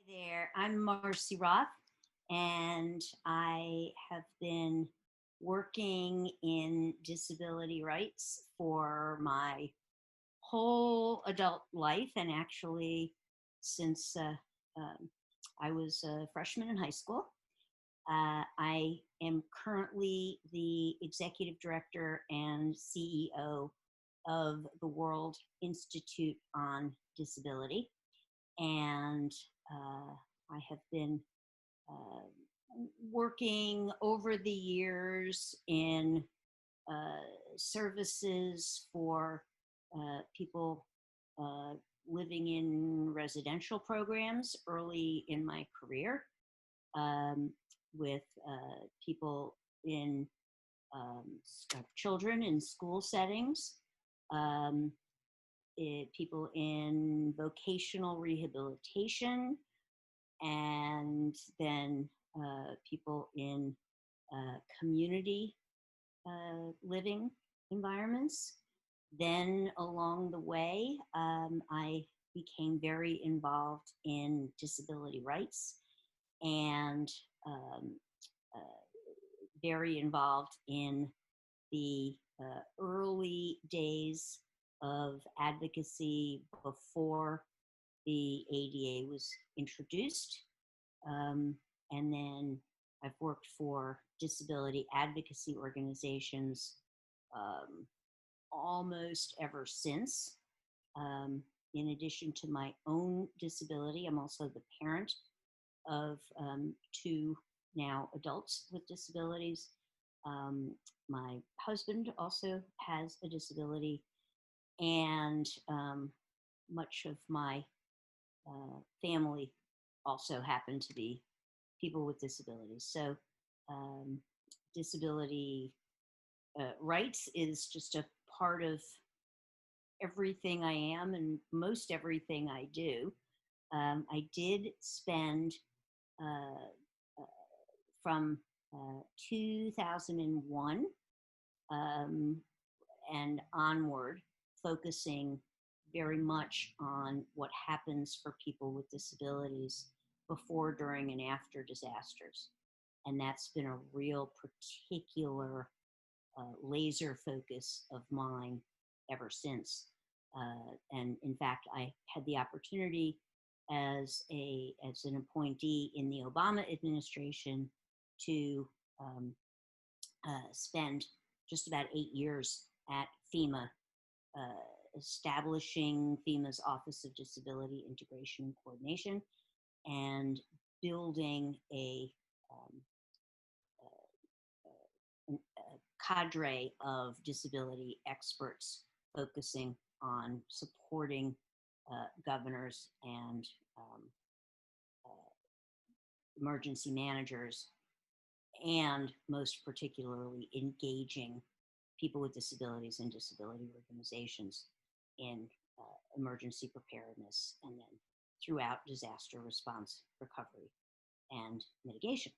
there. I'm Marcie Roth, and I have been working in disability rights for my whole adult life, and actually since um, I was a freshman in high school. I am currently the executive director and CEO of the World Institute on Disability, and I have been uh, working over the years in uh, services for people uh, living in residential programs early in my career, um, with people in children in school settings, um, people in vocational rehabilitation, and then people in community living environments. Then along the way, I became very involved in disability rights and um, uh, very involved in the early days of advocacy before the ADA was introduced. Um, and then I've worked for disability advocacy organizations um, almost ever since. In addition to my own disability, I'm also the parent of two now adults with disabilities. Um, my husband also has a disability, and much of my family also happen to be people with disabilities. So, um, disability rights is just a part of everything I am and most everything I do. I did spend uh, uh, from 2001 um, and onward focusing very much on what happens for people with disabilities before, during, and after disasters. And that's been a real particular laser focus of mine ever since. And in fact, I had the opportunity as an appointee in the Obama administration to spend just about 8 years at FEMA, establishing FEMA's Office of Disability Integration and Coordination, and building um, a cadre of disability experts focusing on supporting governors and uh, emergency managers, and most particularly engaging people with disabilities and disability organizations in emergency preparedness and then throughout disaster response, recovery, and mitigation.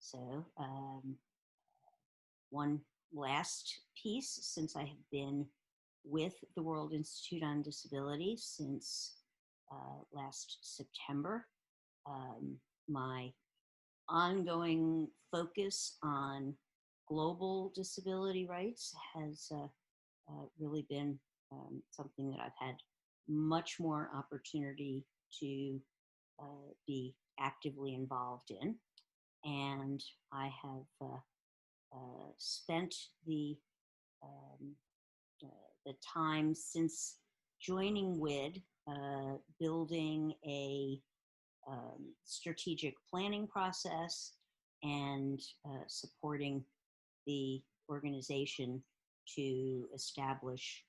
So, one last piece, since I have been with the World Institute on Disability since last September, my ongoing focus on global disability rights has really been something that I've had much more opportunity to be actively involved in. And I have spent um, the time since joining WID building a strategic planning process and supporting the organization to establish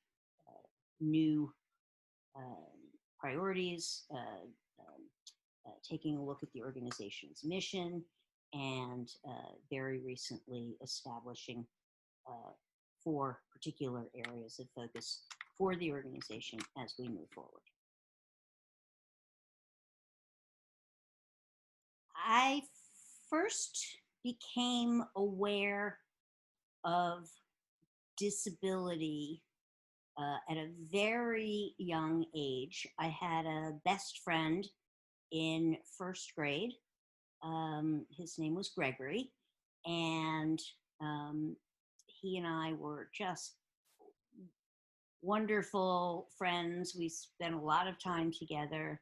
new priorities, taking a look at the organization's mission, and very recently establishing 4 particular areas of focus for the organization as we move forward. I first became aware of disability at a very young age. I had a best friend in first grade. His name was Gregory, and um, he and I were just wonderful friends. We spent a lot of time together.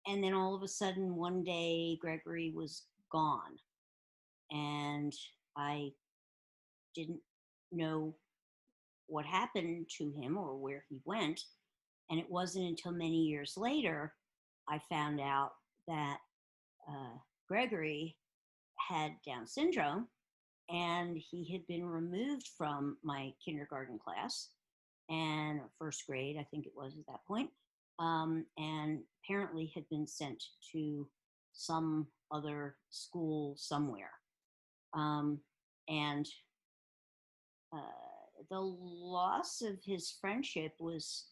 And then all of a sudden, one day, Gregory was gone. And I didn't know what happened to him or where he went. And it wasn't until many years later I found out that uh, Gregory had Down syndrome and he had been removed from my kindergarten class and first grade, I think it was at that point, and apparently had been sent to some other school somewhere. Um, and the loss of his friendship was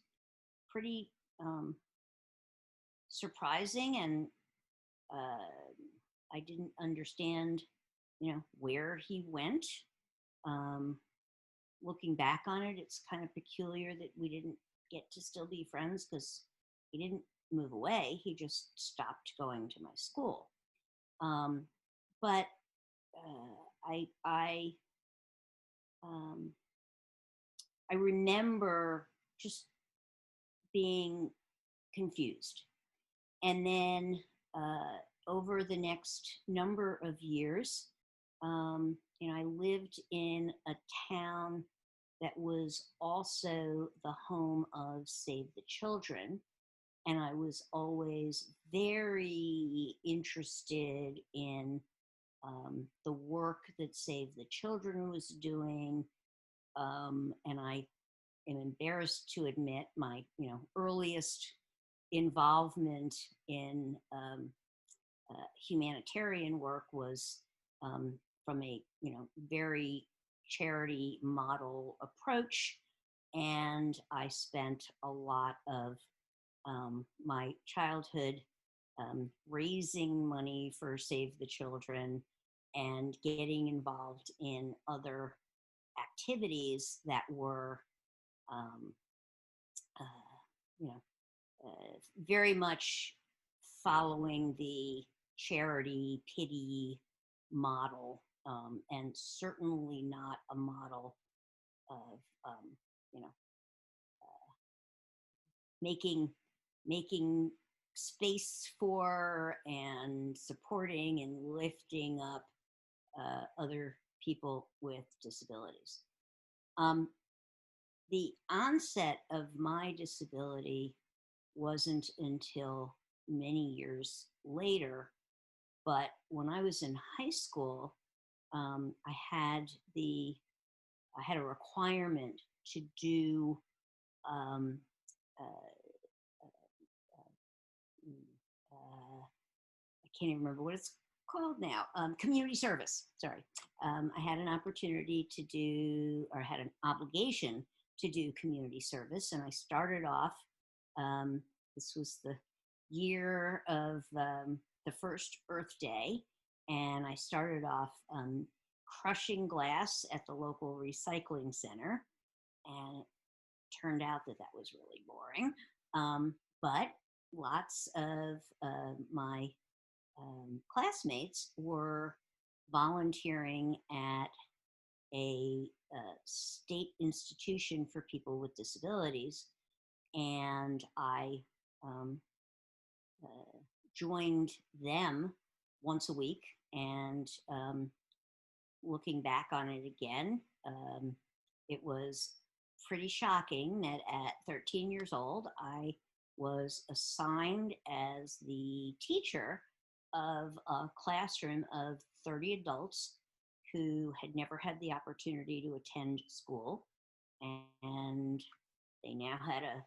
pretty surprising, and I didn't understand, where he went. Um, Looking back on it, it's kind of peculiar that we didn't get to still be friends because he didn't move away. He just stopped going to my school. Um, but I um, I remember just being confused, and then over the next number of years, I lived in a town that was also the home of Save the Children. And I was always very interested in the work that Save the Children was doing. And I am embarrassed to admit my, earliest involvement in humanitarian work was um, from a very charity model approach, and I spent a lot of my childhood raising money for Save the Children and getting involved in other activities that were um, uh, you know very much following the charity pity model, and certainly not a model of you know making making space for and supporting and lifting up other people with disabilities. Um, the onset of my disability wasn't until many years later, but when I was in high school, I had a requirement to do um, uh, I can't even remember what it's called now. Community service. Sorry, I had an opportunity to do, or had an obligation to do community service, and I started off. Um, this was the year of the first Earth Day, and I started off crushing glass at the local recycling center, and it turned out that that was really boring. But lots of my classmates were volunteering at a state institution for people with disabilities, and I um, uh, joined them once a week. And looking back on it again, it was pretty shocking that at 13 years old, I was assigned as the teacher of a classroom of 30 adults who had never had the opportunity to attend school. And they now had a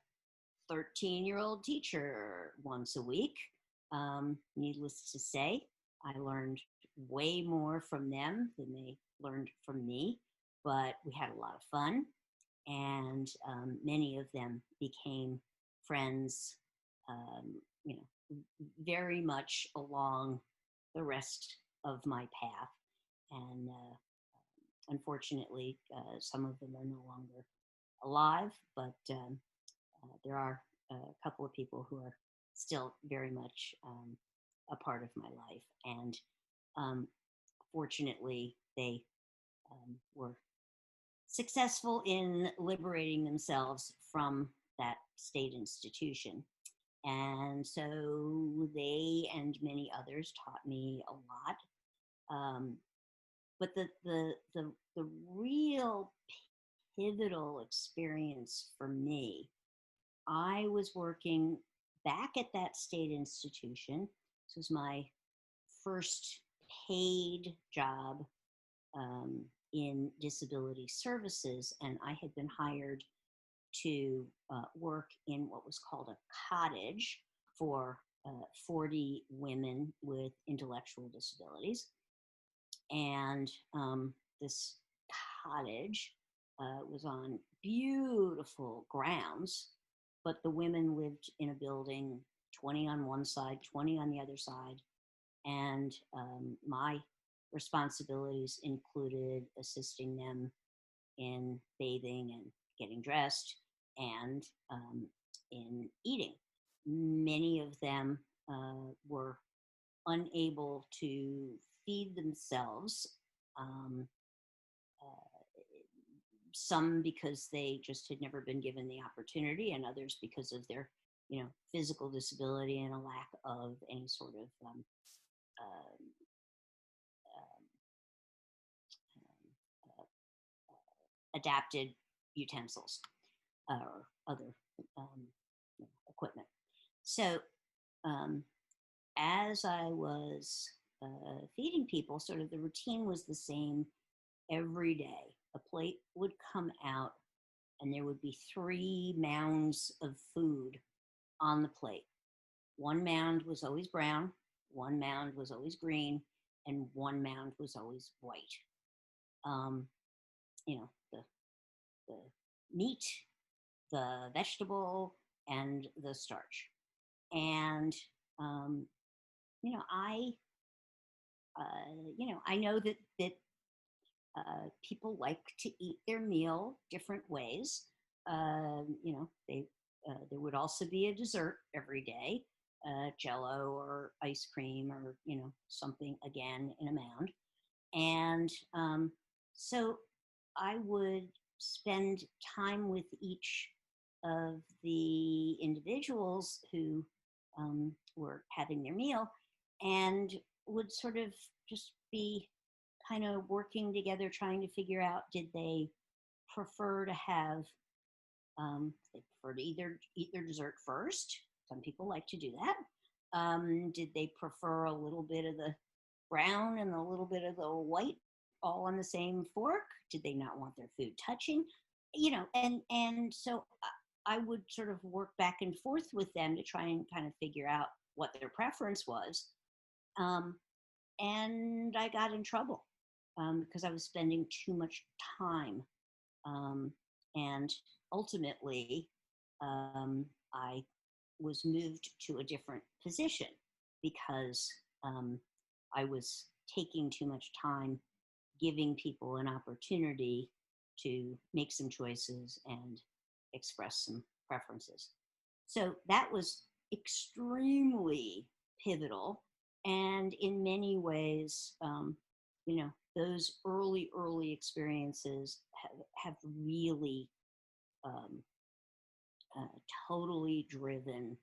13-year-old teacher once a week. Needless to say, I learned way more from them than they learned from me, but we had a lot of fun, and many of them became friends, um, you know, very much along the rest of my path. And unfortunately, some of them are no longer alive, but there are a couple of people who are still very much a part of my life. And um, fortunately, they were successful in liberating themselves from that state institution. And so they and many others taught me a lot. But the real pivotal experience for me, I was working back at that state institution. This was my first paid job in disability services, and I had been hired to work in what was called a cottage for 40 women with intellectual disabilities. And this cottage was on beautiful grounds, but the women lived in a building, 20 on one side, 20 on the other side. And my responsibilities included assisting them in bathing and getting dressed and in eating. Many of them were unable to feed themselves. Um, some because they just had never been given the opportunity, and others because of their, physical disability and a lack of any sort of um, adapted utensils or other equipment. So as I was feeding people, sort of the routine was the same every day. A plate would come out and there would be 3 mounds of food on the plate. One mound was always brown, one mound was always green, and one mound was always white. The meat, the vegetable, and the starch. And I know that people like to eat their meal different ways. There would also be a dessert every day, Jello or ice cream or something again in a mound. And so I would spend time with each of the individuals who were having their meal, and would sort of just be kind of working together, trying to figure out, did they prefer to have, they prefer to either eat their dessert first. Some people like to do that. Did they prefer a little bit of the brown and a little bit of the white all on the same fork? Did they not want their food touching? And so I would sort of work back and forth with them to try and kind of figure out what their preference was. And I got in trouble because I was spending too much time. And ultimately, I was moved to a different position because I was taking too much time giving people an opportunity to make some choices and express some preferences. So that was extremely pivotal. And in many ways, those early experiences have really totally driven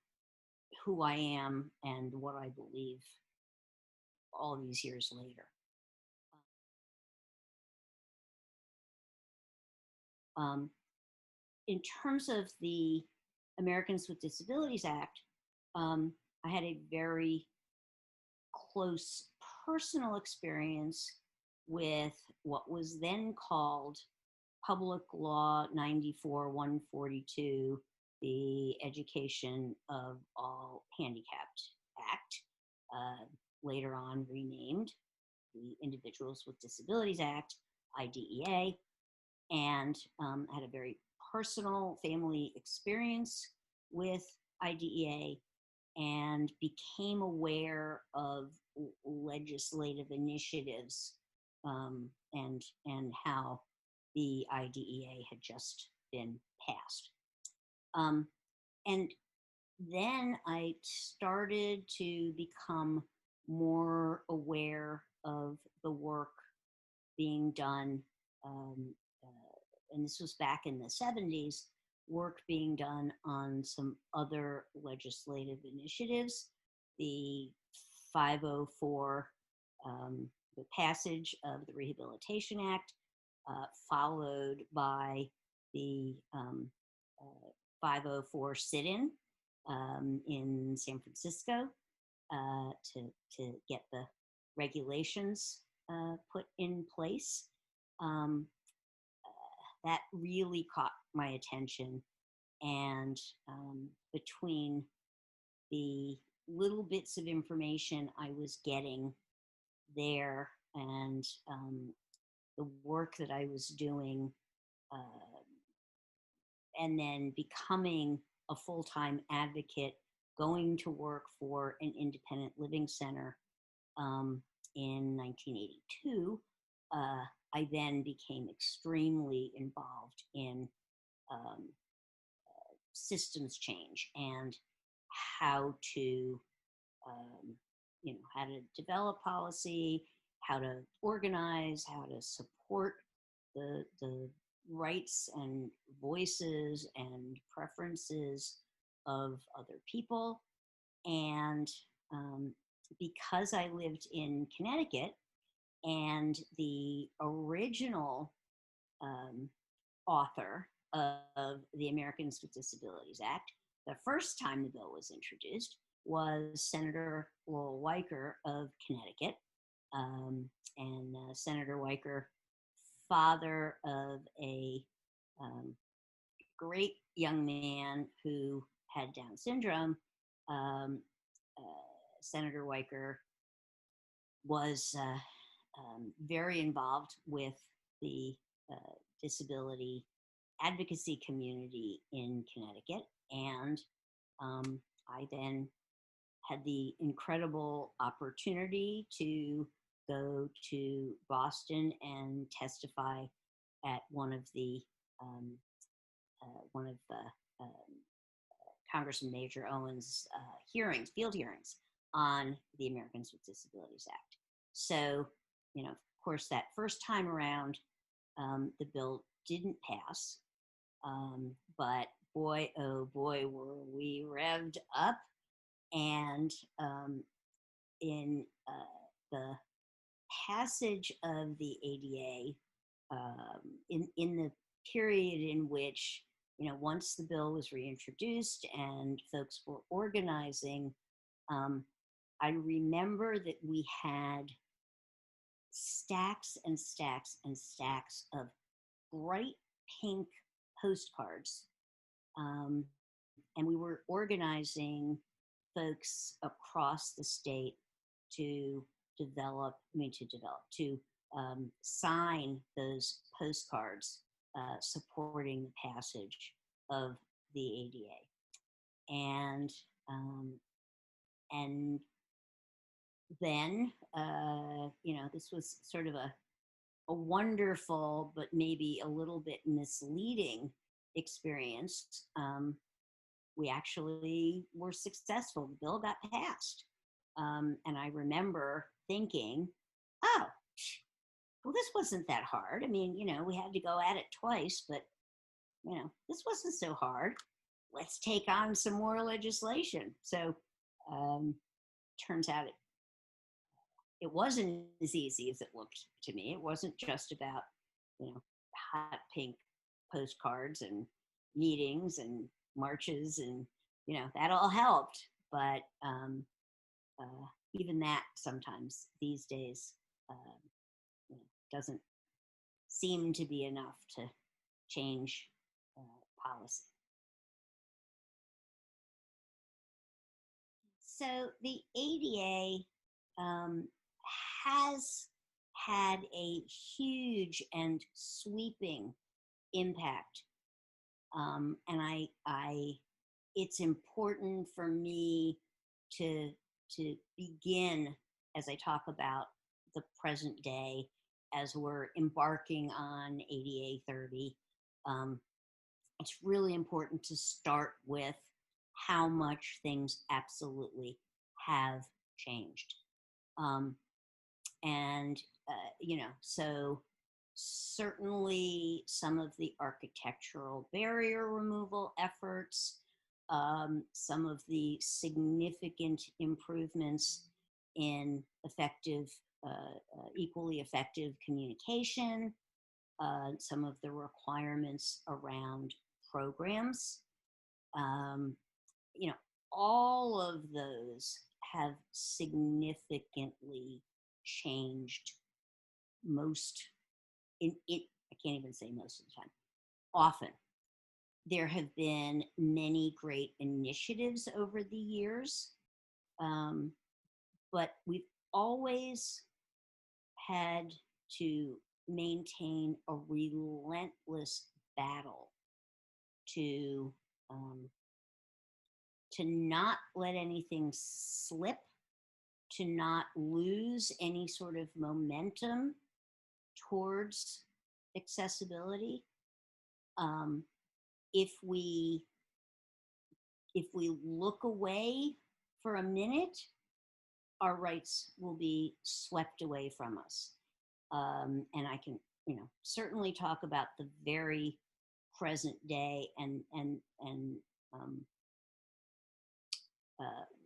who I am and what I believe all these years later. In terms of the Americans with Disabilities Act, I had a very close personal experience with what was then called Public Law 94-142, the Education of All Handicapped Act, later on renamed the Individuals with Disabilities Act, IDEA, and had a very personal family experience with IDEA and became aware of legislative initiatives and how the IDEA had just been passed. And then I started to become more aware of the work being done, um, and this was back in the 70s, work being done on some other legislative initiatives. The 504, the passage of the Rehabilitation Act, followed by the 504 sit-in in San Francisco to get the regulations put in place. Um, that really caught my attention. And between the little bits of information I was getting there and the work that I was doing, and then becoming a full-time advocate, going to work for an independent living center in 1982, I then became extremely involved in um, systems change and how to, how to develop policy, how to organize, how to support the rights and voices and preferences of other people. And because I lived in Connecticut, and the original um, author of the Americans with Disabilities Act, the first time the bill was introduced, was Senator Lowell Weicker of Connecticut. And Senator Weicker, father of a great young man who had Down syndrome, um, uh, Senator Weicker was very involved with the disability advocacy community in Connecticut. And I then had the incredible opportunity to go to Boston and testify at one of the Congressman Major Owen's field hearings on the Americans with Disabilities Act. So, of course, that first time around, the bill didn't pass. But boy, oh boy, were we revved up. And in the passage of the ADA, in the period in which, once the bill was reintroduced and folks were organizing, I remember that we had stacks and stacks and stacks of bright pink postcards. And we were organizing folks across the state to sign those postcards supporting the passage of the ADA. And then, this was sort of a wonderful, but maybe a little bit misleading experience. We actually were successful. The bill got passed. And I remember thinking, oh, well, this wasn't that hard. I mean, we had to go at it twice, but, this wasn't so hard. Let's take on some more legislation. So turns out it wasn't as easy as it looked to me. It wasn't just about, hot pink postcards and meetings and marches and, that all helped. But even that sometimes these days doesn't seem to be enough to change policy. So the ADA has had a huge and sweeping impact, and it's important for me to begin as I talk about the present day as we're embarking on ADA 30. It's really important to start with how much things absolutely have changed. Um, and, so certainly some of the architectural barrier removal efforts, some of the significant improvements in equally effective communication, some of the requirements around programs, um, you know, all of those have significantly changed most in it. I can't even say most of the time. Often. There have been many great initiatives over the years, um, but we've always had to maintain a relentless battle to um, to not let anything slip, to not lose any sort of momentum towards accessibility. Um, if we if we look away for a minute, our rights will be swept away from us. And I can, certainly talk about the very present day and um,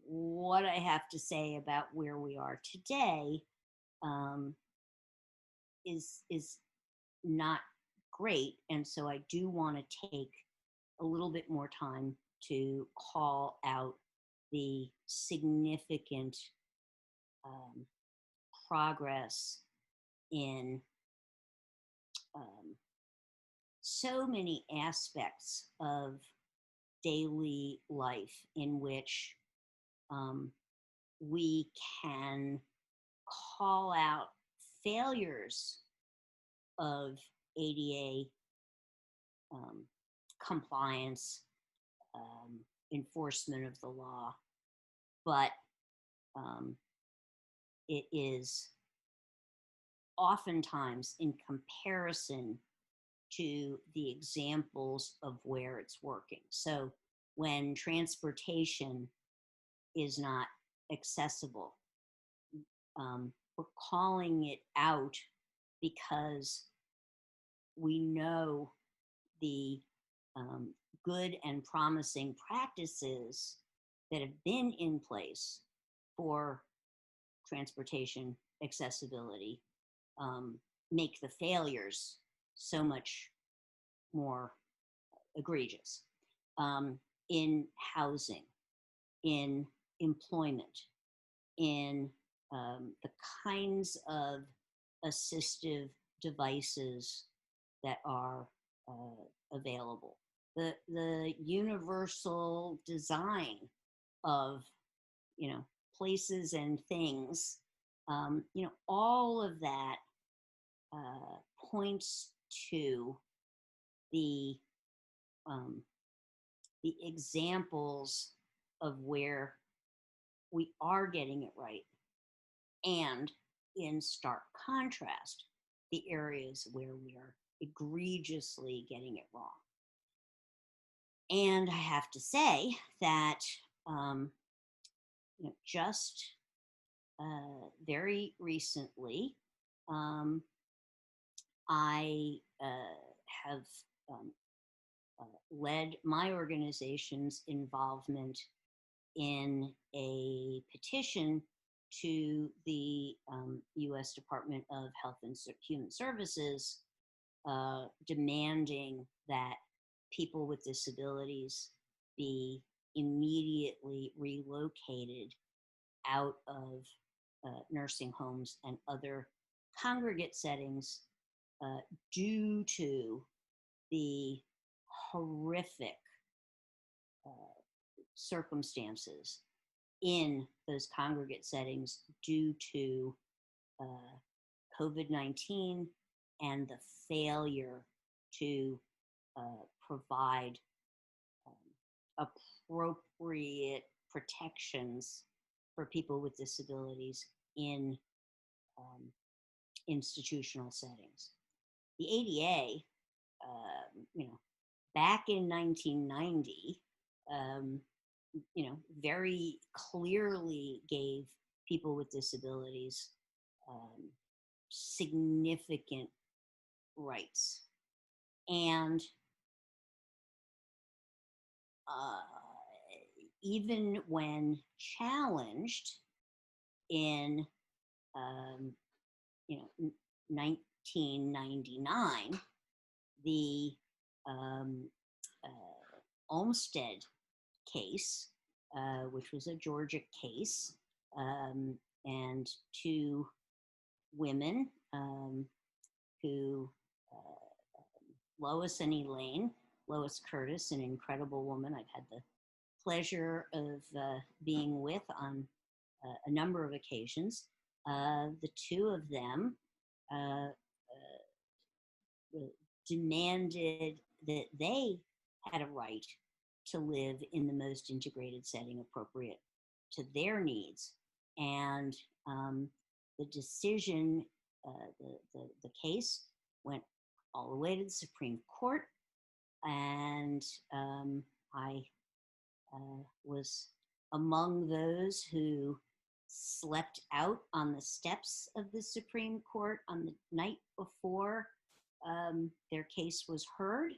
what I have to say about where we are today um, is not great, and so I do want to take a little bit more time to call out the significant um, progress in um, so many aspects of daily life in which um, we can call out failures of ADA um, compliance, enforcement of the law, but um, it is oftentimes in comparison to the examples of where it's working. So when transportation is not accessible, we're calling it out because we know the good and promising practices that have been in place for transportation accessibility make the failures so much more egregious. In housing, in employment, in the kinds of assistive devices that are available, the universal design of places and things, all of that points to the the examples of where we are getting it right, and in stark contrast, the areas where we are egregiously getting it wrong. And I have to say that just very recently, I have led my organization's involvement in a petition to the U.S. Department of Health and Human Services, demanding that people with disabilities be immediately relocated out of nursing homes and other congregate settings due to the horrific circumstances in those congregate settings due to COVID-19 and the failure to provide appropriate protections for people with disabilities in institutional settings. The ADA, back in 1990, very clearly gave people with disabilities um, significant rights. And uh, even when challenged in um, you know 1999, the um, Olmsted case, which was a Georgia case, and two women who Lois and Elaine, Lois Curtis, an incredible woman I've had the pleasure of being with on a number of occasions. The two of them uh, demanded that they had a right to live in the most integrated setting appropriate to their needs. And the decision, the case went all the way to the Supreme Court. And I was among those who slept out on the steps of the Supreme Court on the night before their case was heard.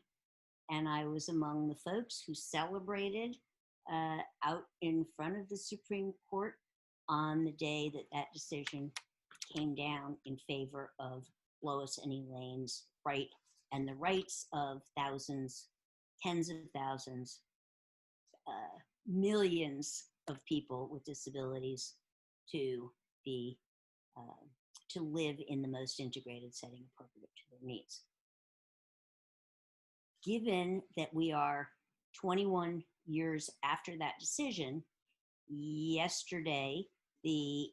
And I was among the folks who celebrated out in front of the Supreme Court on the day that that decision came down in favor of Lois and Elaine's right and the rights of thousands, tens of thousands, millions of people with disabilities to be to live in the most integrated setting appropriate to their needs. Given that we are 21 years after that decision, yesterday the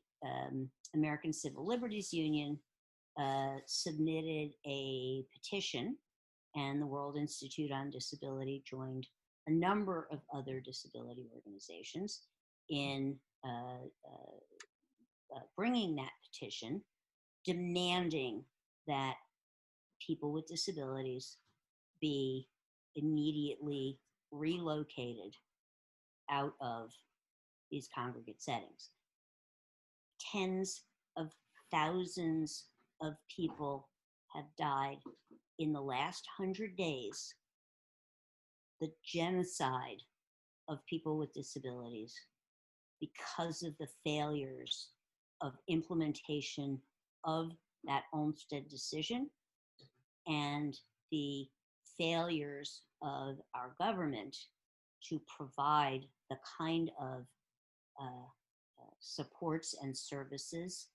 American Civil Liberties Union submitted a petition, and the World Institute on Disability joined a number of other disability organizations in bringing that petition, demanding that people with disabilities be immediately relocated out of these congregate settings. Tens of thousands of people have died in the last 100 days. The genocide of people with disabilities because of the failures of implementation of that Olmsted decision and the failures of our government to provide the kind of supports and services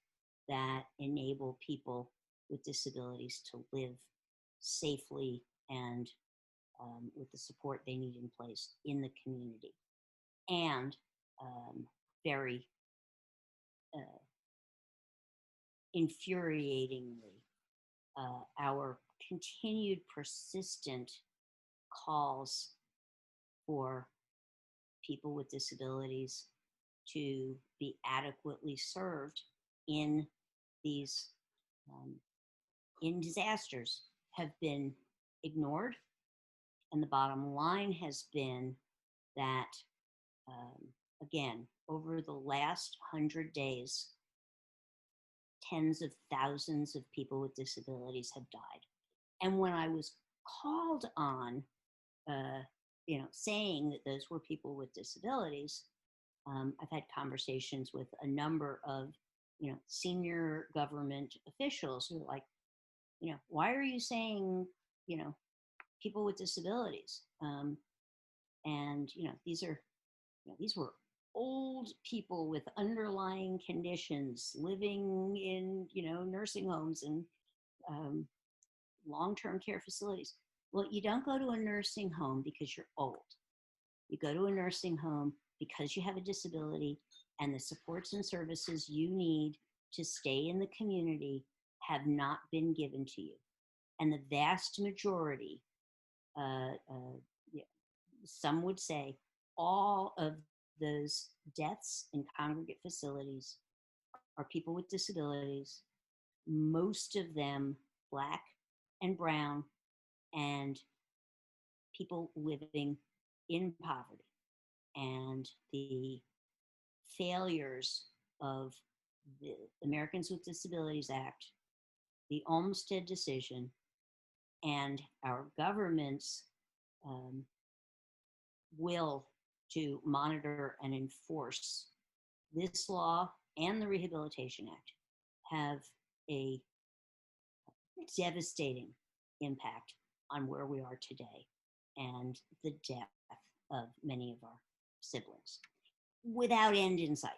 that enable people with disabilities to live safely and with the support they need in place in the community. And very infuriatingly, our continued persistent calls for people with disabilities to be adequately served in these in disasters have been ignored. And the bottom line has been that, again, over the last 100 days, tens of thousands of people with disabilities have died. And when I was called on, saying that those were people with disabilities, I've had conversations with a number of, senior government officials who are like, why are you saying, people with disabilities? And these were old people with underlying conditions living in, nursing homes and long-term care facilities. Well, you don't go to a nursing home because you're old. You go to a nursing home because you have a disability, and the supports and services you need to stay in the community have not been given to you. And the vast majority, some would say, all of those deaths in congregate facilities are people with disabilities, most of them Black and brown, and people living in poverty. and the failures of the Americans with Disabilities Act, the Olmsted decision, and our government's um, will to monitor and enforce this law and the Rehabilitation Act have a devastating impact on where we are today and the death of many of our siblings without end in sight.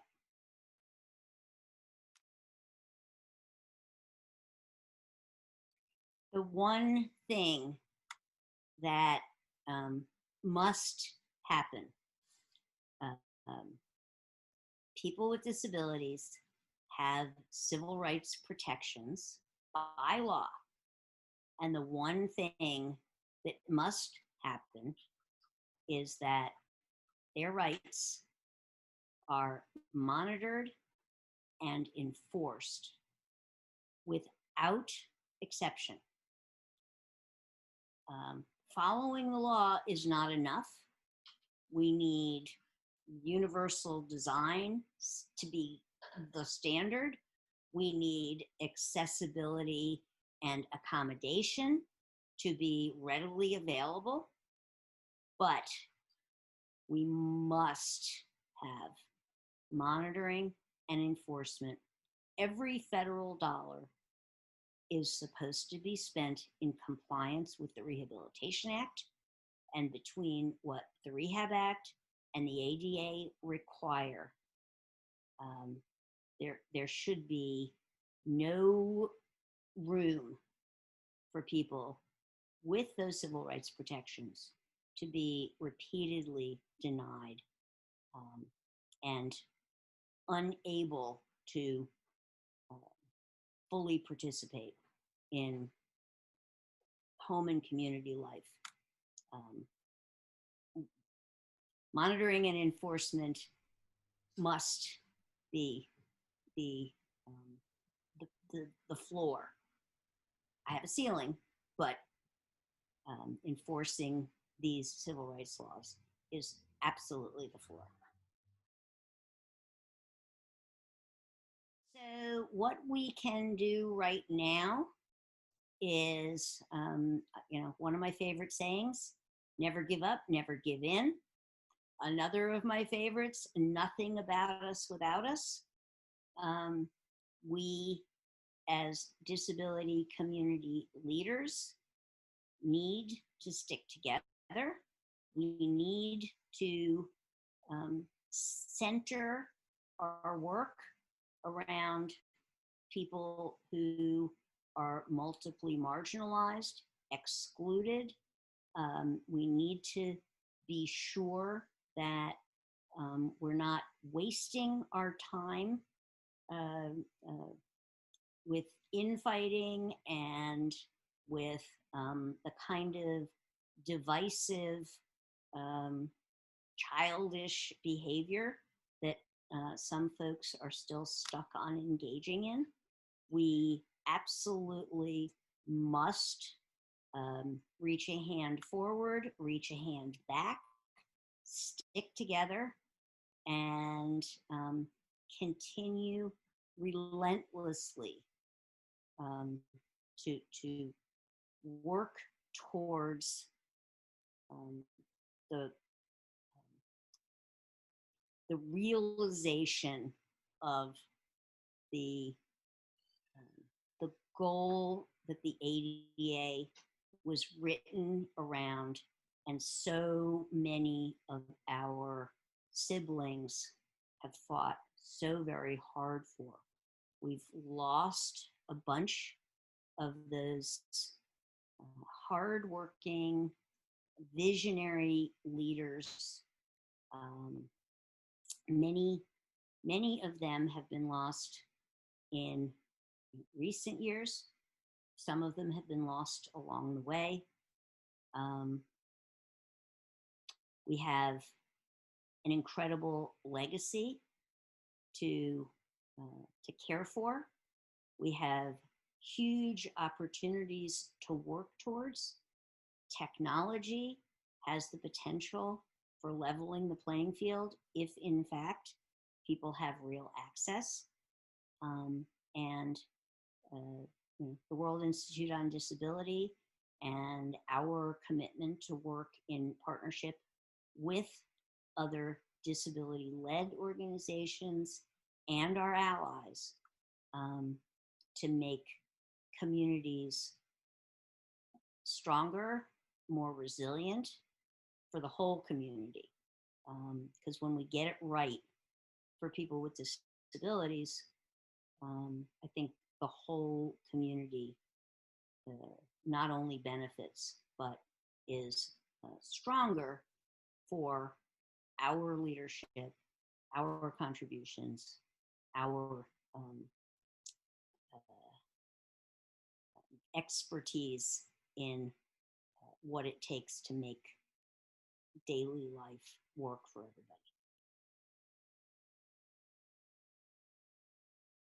The one thing that must happen, um, people with disabilities have civil rights protections by law. And the one thing that must happen is that their rights are monitored and enforced without exception. Following the law is not enough. We need universal design to be the standard. We need accessibility and accommodation to be readily available. But we must have monitoring and enforcement. Every federal dollar is supposed to be spent in compliance with the Rehabilitation Act and between what the Rehab Act and the ADA require. There should be no room for people with those civil rights protections to be repeatedly denied and unable to fully participate in home and community life. Monitoring and enforcement must be the floor. I have a ceiling, but enforcing these civil rights laws is absolutely the floor. So what we can do right now is, one of my favorite sayings, never give up, never give in. Another of my favorites, nothing about us without us. We, as disability community leaders, need to stick together. We need to center our work around people who are multiply marginalized, excluded. We need to be sure that we're not wasting our time with infighting and with the kind of divisive, childish behavior that some folks are still stuck on engaging in. We absolutely must reach a hand forward, reach a hand back, stick together, and continue relentlessly to work towards the realization of the goal that the ADA was written around, and so many of our siblings have fought so very hard for. We've lost a bunch of those hardworking, visionary leaders. Many of them have been lost in recent years. Some of them have been lost along the way. We have an incredible legacy to care for. We have huge opportunities to work towards. Technology has the potential for leveling the playing field if, in fact, people have real access. And the World Institute on Disability and our commitment to work in partnership with other disability-led organizations and our allies to make communities stronger, more resilient for the whole community. Because when we get it right for people with disabilities, I think the whole community not only benefits, but is stronger for our leadership, our contributions, our expertise in what it takes to make daily life work for everybody.